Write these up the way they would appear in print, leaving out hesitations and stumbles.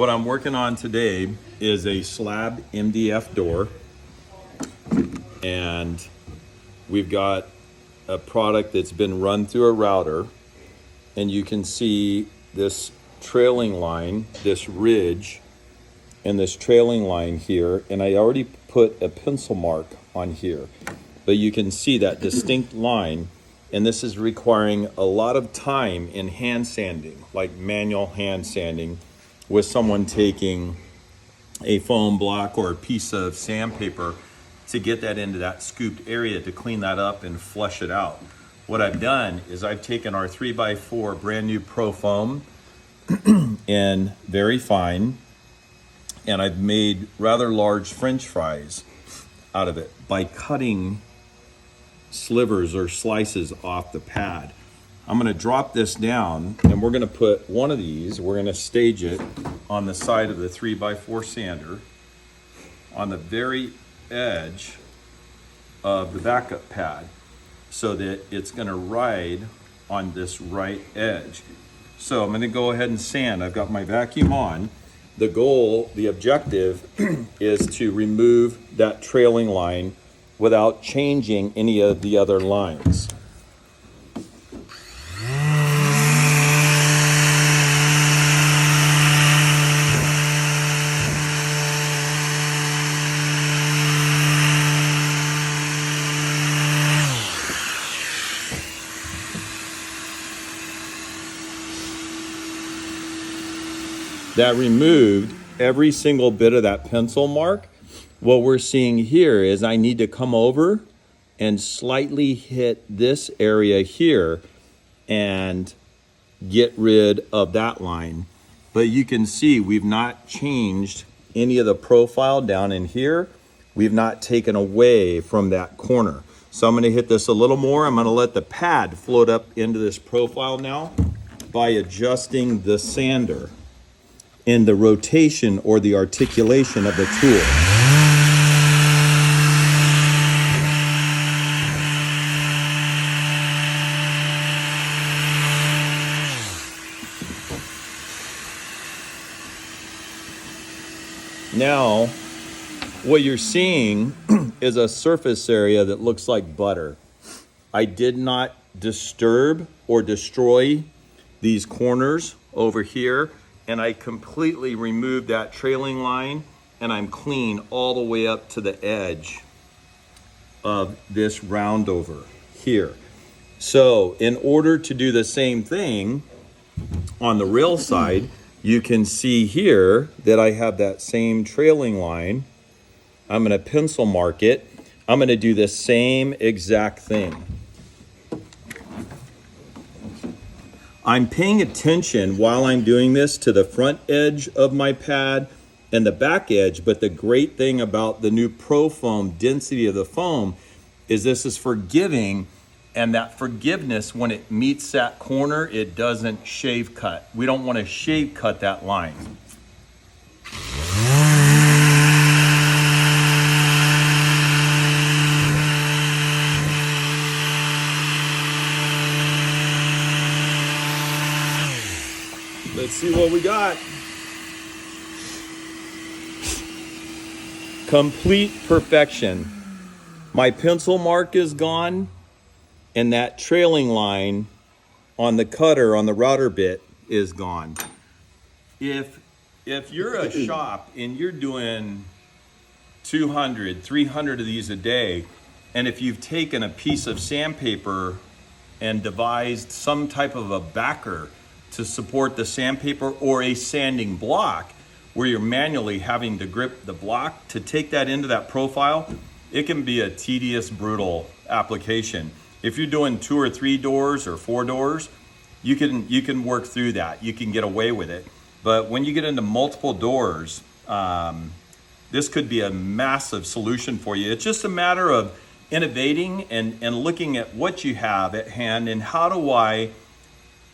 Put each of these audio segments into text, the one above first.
What I'm working on today is a slab MDF door, and we've got a product that's been run through a router, and you can see this trailing line, this ridge, and this trailing line here, and I already put a pencil mark on here, but you can see that distinct line, and this is requiring a lot of time in hand sanding, like manual hand sanding, with someone taking a foam block or a piece of sandpaper to get that into that scooped area to clean that up and flush it out. What I've done is I've taken our 3x4 brand new ProFoam in very fine, and I've made rather large French fries out of it by cutting slivers or slices off the pad. I'm gonna drop this down, and we're gonna put one of these, we're gonna stage it on the side of the 3x4 sander on the very edge of the backup pad so that it's gonna ride on this right edge. So I'm gonna go ahead and sand. I've got my vacuum on. The goal, the objective is to remove that trailing line without changing any of the other lines. That removed every single bit of that pencil mark. What we're seeing here is I need to come over and slightly hit this area here and get rid of that line. But you can see we've not changed any of the profile down in here. We've not taken away from that corner. So I'm gonna hit this a little more. I'm gonna let the pad float up into this profile now by adjusting the sander in the rotation or the articulation of the tool. Now, what you're seeing is a surface area that looks like butter. I did not disturb or destroy these corners over here, and I completely removed that trailing line, and I'm clean all the way up to the edge of this roundover here. So in order to do the same thing on the rail side, you can see here that I have that same trailing line. I'm gonna pencil mark it. I'm gonna do the same exact thing. I'm paying attention while I'm doing this to the front edge of my pad and the back edge, but the great thing about the new ProFoam density of the foam is this is forgiving, and that forgiveness, when it meets that corner, it doesn't shave cut. We don't want to shave cut that line. Let's see what we got. Complete perfection. My pencil mark is gone, and that trailing line on the cutter, on the router bit, is gone. If you're a shop and you're doing 200, 300 of these a day, and if you've taken a piece of sandpaper and devised some type of a backer to support the sandpaper, or a sanding block where you're manually having to grip the block to take that into that profile, it can be a tedious, brutal application. If you're doing 2 or 3 doors or 4 doors, you can work through that. You can get away with it. But when you get into multiple doors, this could be a massive solution for you. It's just a matter of innovating and looking at what you have at hand, and how do I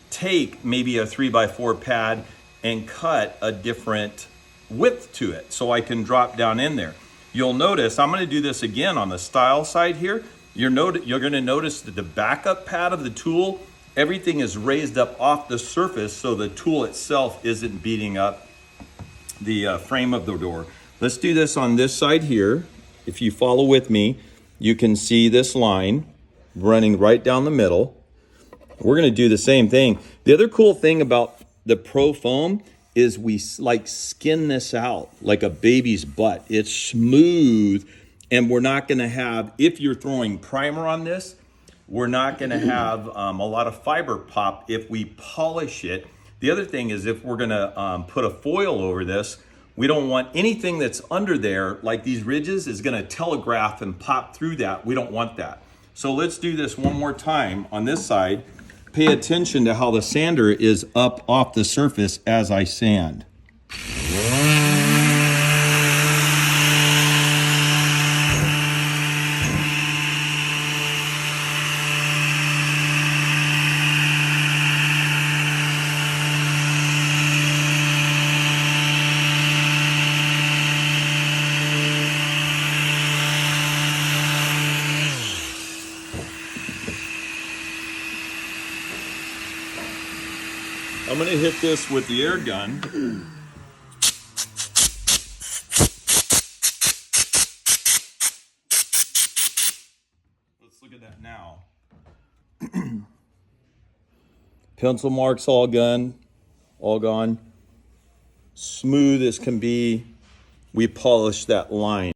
take maybe a 3x4 pad and cut a different width to it so I can drop down in there. You'll notice, I'm going to do this again on the style side here. You're going to notice that the backup pad of the tool, everything is raised up off the surface so the tool itself isn't beating up frame of the door. Let's do this on this side here. If you follow with me, you can see this line running right down the middle. We're gonna do the same thing. The other cool thing about the ProFoam is we like skin this out like a baby's butt. It's smooth, and we're not gonna have, if you're throwing primer on this, we're not gonna have a lot of fiber pop if we polish it. The other thing is if we're gonna put a foil over this, we don't want anything that's under there, like these ridges, is gonna telegraph and pop through that. We don't want that. So let's do this one more time on this side. Pay attention to how the sander is up off the surface as I sand. I'm gonna hit this with the air gun. Let's look at that now. Pencil marks all gone. Smooth as can be. We polished that line.